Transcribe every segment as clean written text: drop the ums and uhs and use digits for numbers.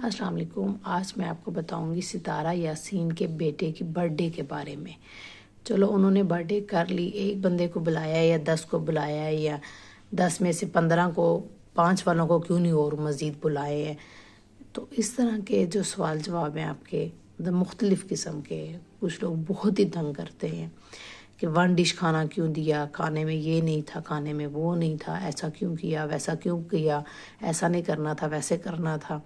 السلام علیکم۔ آج میں آپ کو بتاؤں گی ستارہ یاسین کے بیٹے کی برتھ ڈے کے بارے میں۔ چلو انہوں نے برتھ ڈے کر لی، ایک بندے کو بلایا یا 10 کو بلایا یا 10 میں سے 15 کو، 5 والوں کو کیوں نہیں اور مزید بلائے ہیں۔ تو اس طرح کے جو سوال جواب ہیں آپ کے مختلف قسم کے، کچھ لوگ بہت ہی تنگ کرتے ہیں کہ 1 ڈش کھانا کیوں دیا، کھانے میں یہ نہیں تھا، کھانے میں وہ نہیں تھا، ایسا کیوں کیا، ویسا کیوں کیا، ایسا نہیں کرنا تھا، ویسے کرنا تھا۔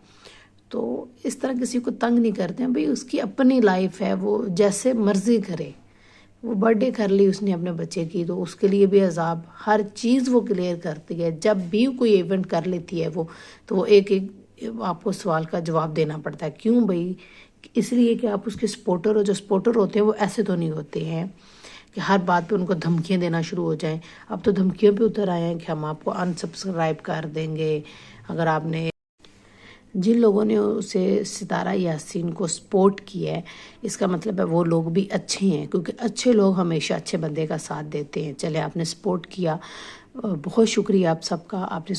تو اس طرح کسی کو تنگ نہیں کرتے ہیں، بھئی اس کی اپنی لائف ہے، وہ جیسے مرضی کرے۔ وہ برتھ ڈے کر لی اس نے اپنے بچے کی، تو اس کے لیے بھی عذاب، ہر چیز وہ کلیئر کرتی ہے۔ جب بھی کوئی ایونٹ کر لیتی ہے وہ، تو وہ ایک آپ کو سوال کا جواب دینا پڑتا ہے۔ کیوں بھئی؟ اس لیے کہ آپ اس کے سپورٹر ہو۔ جو سپورٹر ہوتے ہیں وہ ایسے تو نہیں ہوتے ہیں کہ ہر بات پہ ان کو دھمکیاں دینا شروع ہو جائیں۔ اب تو دھمکیوں پہ اتر آئے ہیں کہ ہم آپ کو انسبسکرائب کر دیں گے اگر آپ نے۔ جن لوگوں نے اسے ستارہ یاسین کو سپورٹ کیا ہے، اس کا مطلب ہے وہ لوگ بھی اچھے ہیں، کیونکہ اچھے لوگ ہمیشہ اچھے بندے کا ساتھ دیتے ہیں۔ چلے آپ نے سپورٹ کیا، بہت شکریہ آپ سب کا، آپ نے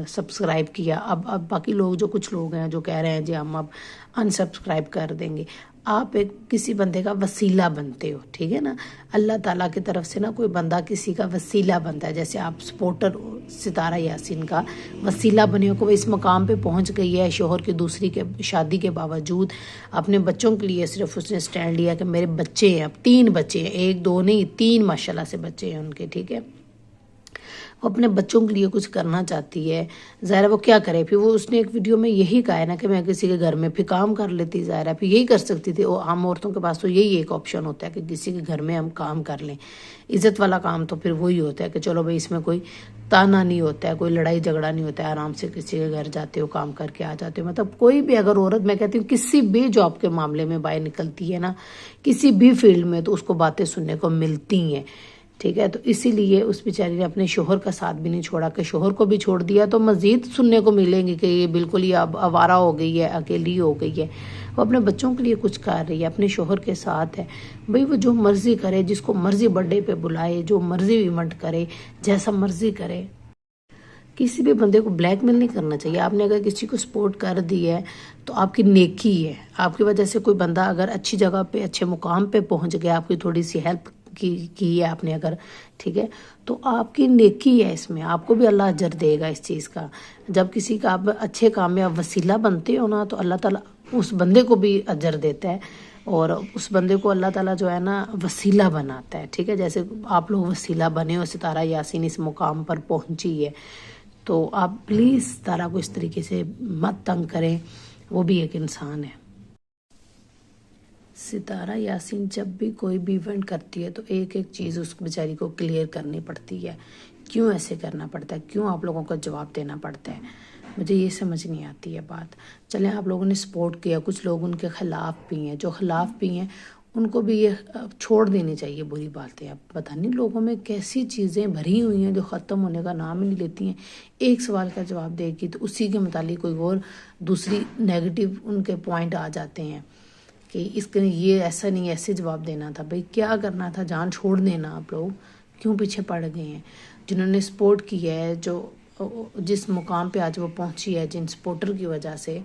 سبسکرائب کیا۔ اب باقی لوگ، جو کچھ لوگ ہیں جو کہہ رہے ہیں جی ہم اب انسبسکرائب کر دیں گے، آپ ایک کسی بندے کا وسیلہ بنتے ہو، ٹھیک ہے نا۔ اللہ تعالیٰ کی طرف سے نا کوئی بندہ کسی کا وسیلہ بنتا ہے، جیسے آپ سپورٹر ستارہ یاسین کا وسیلہ بنے ہو کہ وہ اس مقام پہ پہنچ گئی ہے، شوہر کی دوسری کے شادی کے باوجود اپنے بچوں کے لیے صرف اس نے سٹینڈ لیا کہ میرے بچے ہیں، اب 3 بچے ہیں، 1 2 نہیں 3 ماشاءاللہ سے بچے ہیں ان کے، ٹھیک ہے۔ وہ اپنے بچوں کے لیے کچھ کرنا چاہتی ہے، ظاہر ہے وہ کیا کرے پھر۔ وہ اس نے ایک ویڈیو میں یہی کہا ہے نا کہ میں کسی کے گھر میں پھر کام کر لیتی، ظاہر ہے پھر یہی کر سکتی تھی۔ وہ عام عورتوں کے پاس تو یہی ایک آپشن ہوتا ہے کہ کسی کے گھر میں ہم کام کر لیں۔ عزت والا کام تو پھر وہی ہوتا ہے کہ چلو بھائی اس میں کوئی تانا نہیں ہوتا ہے، کوئی لڑائی جھگڑا نہیں ہوتا ہے، آرام سے کسی کے گھر جاتے ہو، کام کر کے آ جاتے ہو۔ مطلب کوئی بھی اگر عورت، میں کہتی ہوں کسی بھی جاب کے معاملے میں باہر نکلتی ہے نا، کسی بھی فیلڈ میں، تو اس کو باتیں سننے کو ملتی ہیں، ٹھیک ہے۔ تو اسی لیے اس بیچاری نے اپنے شوہر کا ساتھ بھی نہیں چھوڑا، کہ شوہر کو بھی چھوڑ دیا تو مزید سننے کو ملیں گے کہ یہ بالکل ہی اب آوارہ ہو گئی ہے، اکیلی ہو گئی ہے۔ وہ اپنے بچوں کے لیے کچھ کر رہی ہے، اپنے شوہر کے ساتھ ہے۔ بھئی وہ جو مرضی کرے، جس کو مرضی برتھ ڈے پہ بلائے، جو مرضی ایونٹ کرے، جیسا مرضی کرے۔ کسی بھی بندے کو بلیک میل نہیں کرنا چاہیے۔ آپ نے اگر کسی کو سپورٹ کر دی ہے تو آپ کی نیکی ہے، آپ کی وجہ سے کوئی بندہ اگر اچھی جگہ پہ، اچھے مقام پہ پہنچ گیا، آپ کی تھوڑی سی ہیلپ کی ہے آپ نے اگر، ٹھیک ہے، تو آپ کی نیکی ہے، اس میں آپ کو بھی اللہ اجر دے گا اس چیز کا۔ جب کسی کا آپ اچھے کامیاب وسیلہ بنتے ہو نا، تو اللہ تعالیٰ اس بندے کو بھی اجر دیتا ہے، اور اس بندے کو اللہ تعالیٰ جو ہے نا وسیلہ بناتا ہے، ٹھیک ہے۔ جیسے آپ لوگ وسیلہ بنے ہو، ستارہ یاسین اس مقام پر پہنچی ہے، تو آپ پلیز ستارہ کو اس طریقے سے مت تنگ کریں، وہ بھی ایک انسان ہے۔ ستارہ یاسین جب بھی کوئی بھی ایونٹ کرتی ہے تو ایک ایک چیز اس بیچاری کو کلیئر کرنی پڑتی ہے۔ کیوں ایسے کرنا پڑتا ہے؟ کیوں آپ لوگوں کو جواب دینا پڑتا ہے؟ مجھے یہ سمجھ نہیں آتی ہے بات۔ چلیں آپ لوگوں نے سپورٹ کیا، کچھ لوگ ان کے خلاف بھی ہیں، جو خلاف بھی ہیں ان کو بھی یہ چھوڑ دینی چاہیے بری باتیں۔ اب پتہ نہیں لوگوں میں کیسی چیزیں بھری ہوئی ہیں جو ختم ہونے کا نام ہی نہیں لیتی ہیں۔ ایک سوال کا جواب دے گی تو اسی کے متعلق کوئی اور دوسری نیگیٹو ان کے پوائنٹ آ جاتے ہیں کہ اس کے یہ ایسا نہیں، ایسے جواب دینا تھا۔ بھئی کیا کرنا تھا؟ جان چھوڑ دینا۔ آپ لوگ کیوں پیچھے پڑ گئے ہیں؟ جنہوں نے سپورٹ کی ہے، جو جس مقام پہ آج وہ پہنچی ہے، جن سپورٹر کی وجہ سے،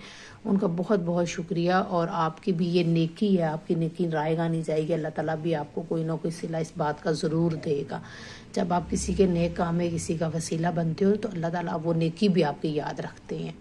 ان کا بہت بہت شکریہ۔ اور آپ کی بھی یہ نیکی ہے، آپ کی نیکی رائے گا نہیں جائے گی، اللہ تعالیٰ بھی آپ کو کوئی نہ کوئی صلہ اس بات کا ضرور دے گا۔ جب آپ کسی کے نیک کام میں کسی کا وسیلہ بنتے ہو تو اللہ تعالیٰ وہ نیکی بھی آپ کی یاد رکھتے ہیں۔